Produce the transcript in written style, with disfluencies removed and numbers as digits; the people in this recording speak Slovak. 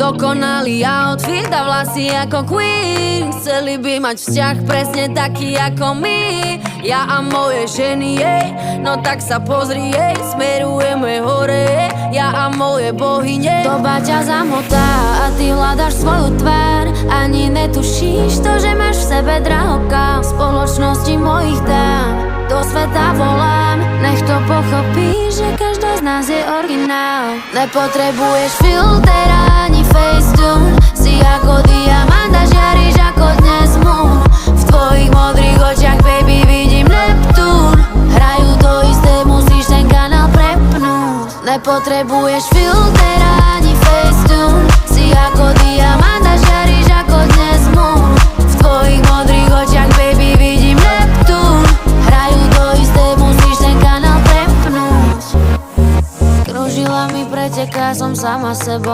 Dokonalý outfit a vlasy ako Queen. Chceli by mať vzťah presne taký ako my. Ja a moje ženy, jej. No tak sa pozri, jej. Smerujeme hore, ja a moje bohyne. Doba ťa zamotá a ty hľadaš svoju tvár. Ani netušíš to, že máš v sebe drahokam. V spoločnosti mojich dám do sveta volám. Nech to pochopíš, že každá z nás je originál. Nepotrebuješ filter ani facetune. Si ako diamant a žiariš ako dnes moon. V tvojich modrých očiach, baby, vidím Neptún. Hrajú to isté, musíš ten kanál prepnúť. Nepotrebuješ filter ani facetune. Si ako diamant a žiariš ako dnes moon. V tvojich modrých očiach, baby, vidím Neptún. Hrajú to isté, musíš ten kanál prepnúť. Krúžila mi preteká, som sama sebou.